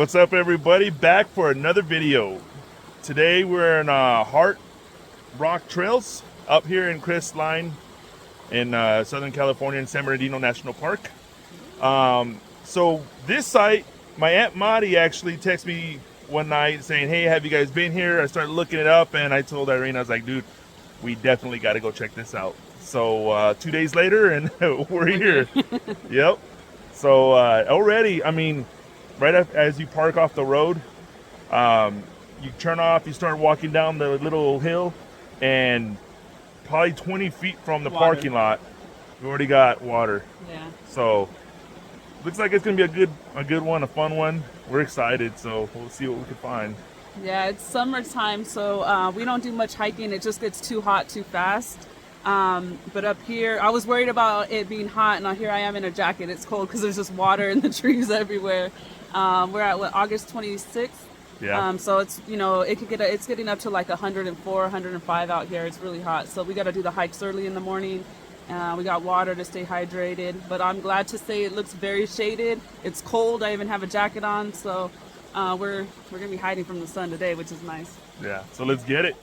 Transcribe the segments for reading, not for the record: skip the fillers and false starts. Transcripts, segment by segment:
What's up, everybody? Back for another video. Today we're in Heart Rock Trails up here in Crestline in Southern California in San Bernardino National Park. So this site, my Aunt Maddie actually texted me one night saying, hey, have you guys been here? I started looking it up and I told Irene, I was like, dude, we definitely got to go check this out. So 2 days later and we're here. Yep. So already, I mean, right as you park off the road, you turn off, you start walking down the little hill, and probably 20 feet from the parking lot, we already got water. Yeah. So looks like it's gonna be a good one, a fun one. We're excited, so we'll see what we can find. Yeah, it's summertime, so we don't do much hiking. It just gets too hot too fast. But up here, I was worried about it being hot, and here I am in a jacket. It's cold because there's just water in the trees everywhere. We're at August 26th. Yeah. So it's, you know, it's getting up to like 104, 105 out here. It's really hot. So we got to do the hikes early in the morning. We got water to stay hydrated. But I'm glad to say it looks very shaded. It's cold. I even have a jacket on. So we're going to be hiding from the sun today, which is nice. Yeah. So let's get it.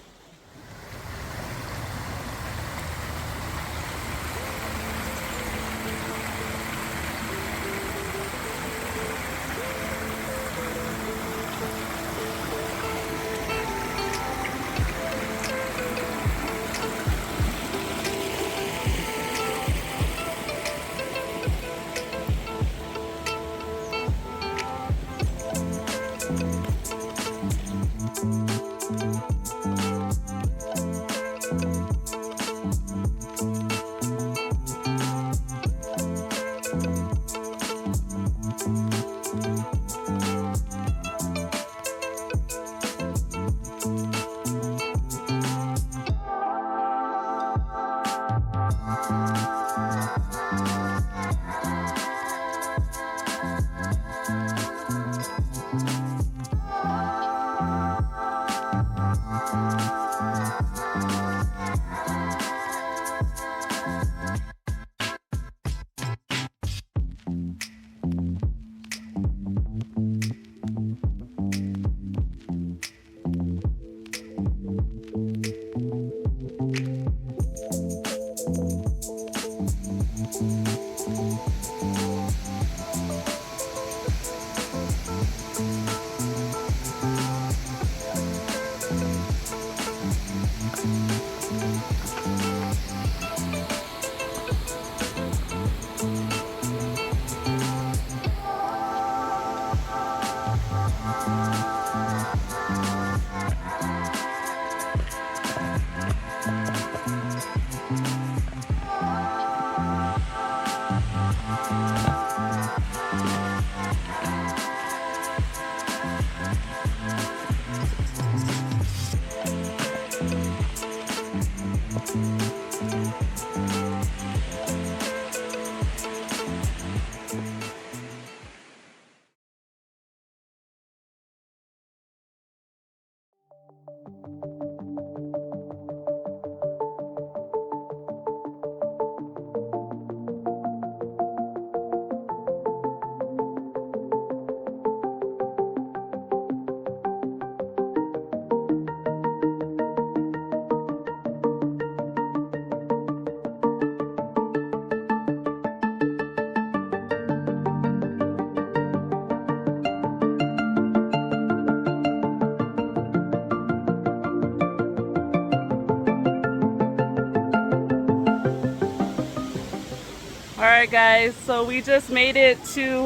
Alright guys, so we just made it to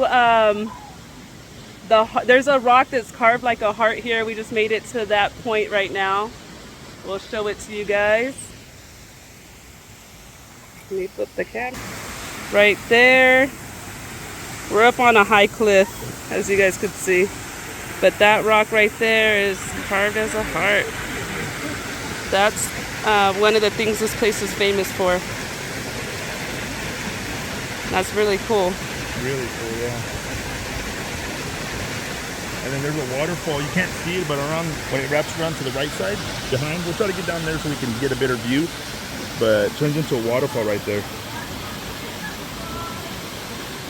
there's a rock that's carved like a heart here. We just made it to that point right now. We'll show it to you guys. Let me flip the camera. Right there. We're up on a high cliff, as you guys could see. But that rock right there is carved as a heart. That's one of the things this place is famous for. That's really cool. Really cool, yeah. And then there's a waterfall. You can't see it, but around when it wraps around to the right side behind, we'll try to get down there so we can get a better view. But it turns into a waterfall right there.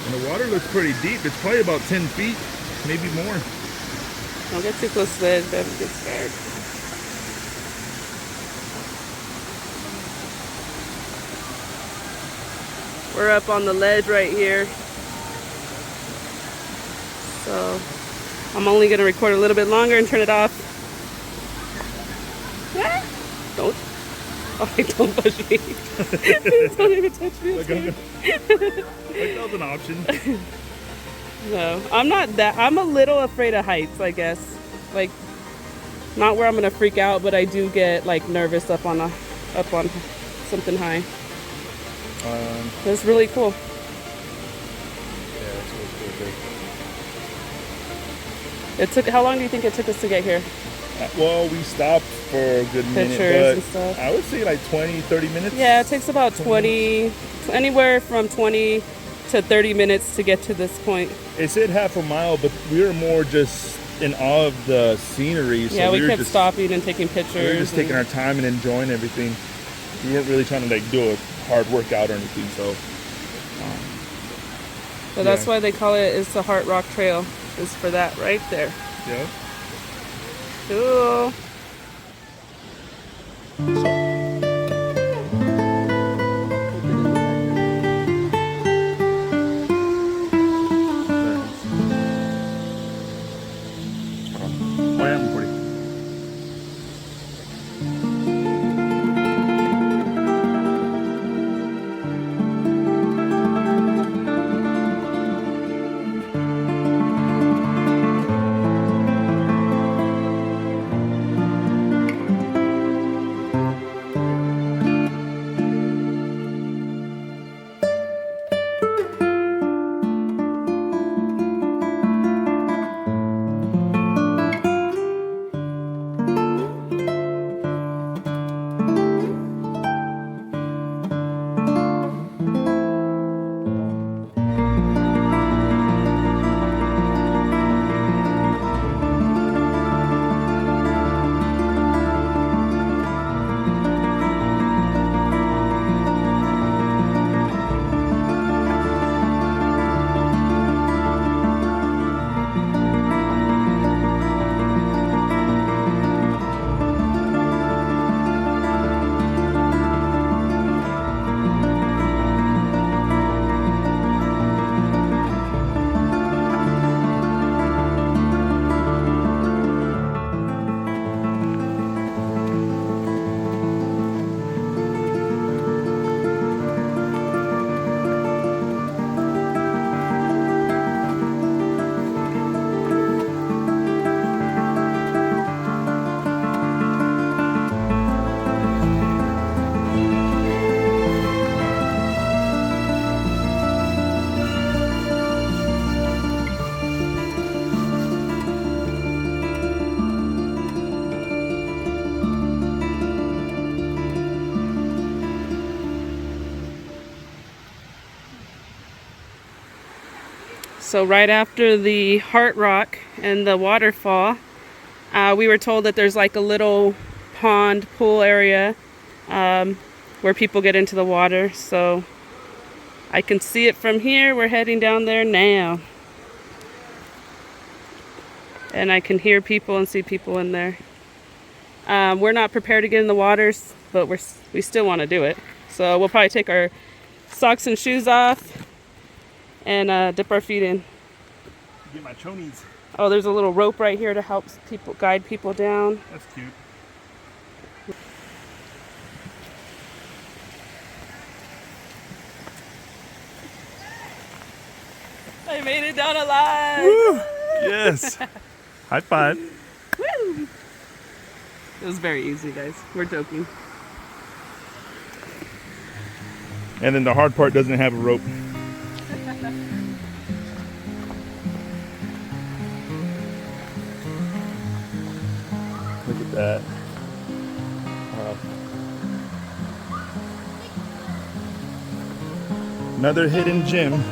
And the water looks pretty deep. It's probably about 10 feet, maybe more. Don't get too close to the edge, Bev. Get scared. We're up on the ledge right here. So I'm only going to record a little bit longer and turn it off. Don't. Oh, don't push me. Don't even touch me. Like that was an option. No, I'm not that. I'm a little afraid of heights, I guess. Like, not where I'm going to freak out, but I do get like nervous up on something high. It's really cool. Yeah, it's really cool. It took. How long do you think it took us to get here? Well, we stopped for a good minute, Pictures and but stuff. I would say like 20, 30 minutes. Yeah, it takes about 20, anywhere from 20 to 30 minutes to get to this point. It said half a mile, but we were more just in awe of the scenery. So Yeah, we were kept just stopping and taking pictures. We were just taking our time and enjoying everything. We weren't really trying to like do a hard workout or anything. So that's why they call it. It's the Heart Rock Trail. Is for that right there. Yeah. Cool. Oh, yeah, I'm recording. So right after the Heart Rock and the waterfall, we were told that there's like a little pond pool area where people get into the water. So I can see it from here. We're heading down there now. And I can hear people and see people in there. We're not prepared to get in the waters, but we still want to do it. So we'll probably take our socks and shoes off and dip our feet in. Get my chonies. Oh, there's a little rope right here to help people guide people down. That's cute. I made it down alive. Woo! Yes. High five. Woo! It was very easy, guys. We're joking. And then the hard part doesn't have a rope. Look at that. Wow. Another hidden gem.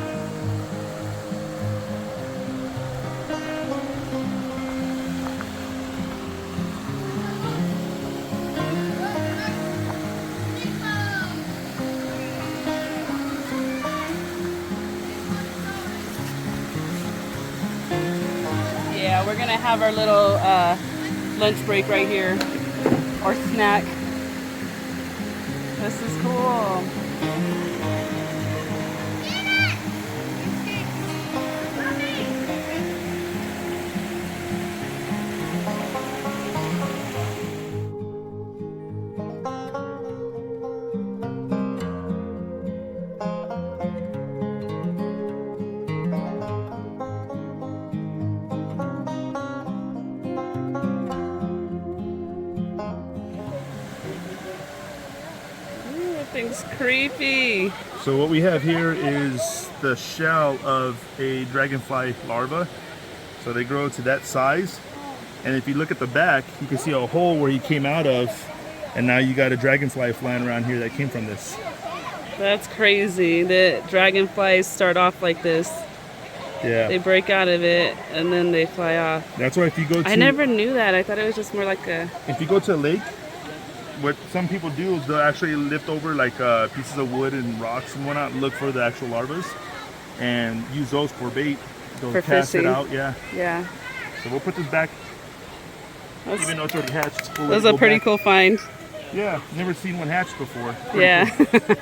Yeah, we're We're gonna have our little lunch break right here, or snack. This is cool. Thing's creepy. So what we have here is the shell of a dragonfly larva. So they grow to that size. And if you look at the back, you can see a hole where he came out of. And now you got a dragonfly flying around here that came from this. That's crazy. The dragonflies start off like this. Yeah. They break out of it and then they fly off. That's why if you go to... I never knew that. I thought it was just more like a... If you go to a lake, what some people do is they'll actually lift over like pieces of wood and rocks and whatnot, look for the actual larvas, and use those for bait. They'll for cast fishing. it out, yeah. Yeah. So we'll put this back, even though it's already hatched. That was a pretty cool find. Yeah, never seen one hatched before. Pretty Yeah. cool.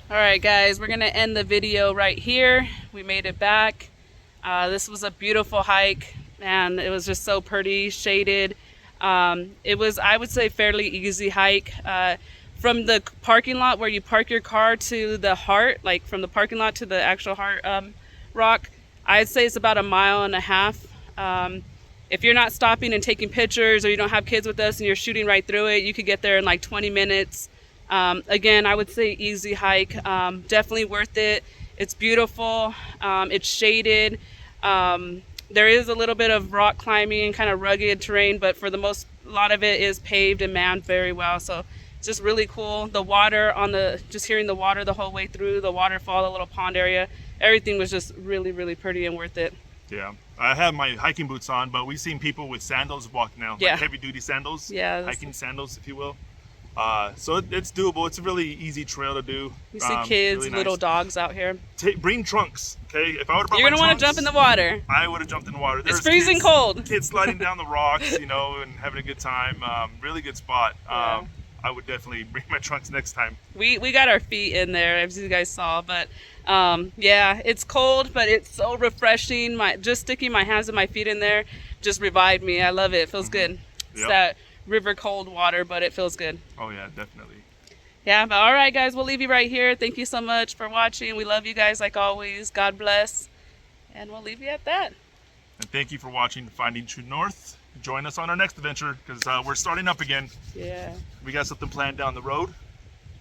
All right, guys, we're gonna end the video right here. We made it back. This was a beautiful hike, and it was just so pretty, shaded. It was, I would say, fairly easy hike. From the parking lot where you park your car to the heart, like from the parking lot to the actual heart rock, I'd say it's about 1.5 miles. If you're not stopping and taking pictures, or you don't have kids with us and you're shooting right through it, you could get there in like 20 minutes. Again, I would say easy hike, definitely worth it. It's beautiful, it's shaded. There is a little bit of rock climbing and kind of rugged terrain, but for the most, a lot of it is paved and manned very well. So it's just really cool. The water just hearing the water the whole way through, the waterfall, the little pond area, everything was just really, really pretty and worth it. Yeah, I have my hiking boots on, but we've seen people with sandals walking now, Yeah. like heavy duty sandals, Yeah, hiking sandals, if you will. So it's doable. It's a really easy trail to do. You see kids, really little nice. dogs out here. Bring trunks, okay? If I would have brought You're my gonna want to trunks, jump in the water. I would have jumped in the water. It's freezing cold. Kids sliding down the rocks, you know, and having a good time. Really good spot. Yeah. I would definitely bring my trunks next time. We got our feet in there, as you guys saw, but yeah, it's cold, but it's so refreshing. Just sticking my hands and my feet in there just revived me. I love it. It feels good. It's Yep. that river cold water, but it feels good. Oh yeah, definitely. Yeah, but all right, guys, we'll leave you right here. Thank you so much for watching. We love you guys like always. God bless. And we'll leave you at that. And thank you for watching Finding True North. Join us on our next adventure, because we're starting up again. Yeah. We got something planned down the road.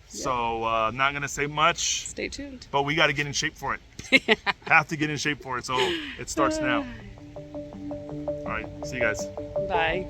So I'm not going to say much. Stay tuned. But we got to get in shape for it. Have to get in shape for it. So it starts now. All right. See you guys. Bye.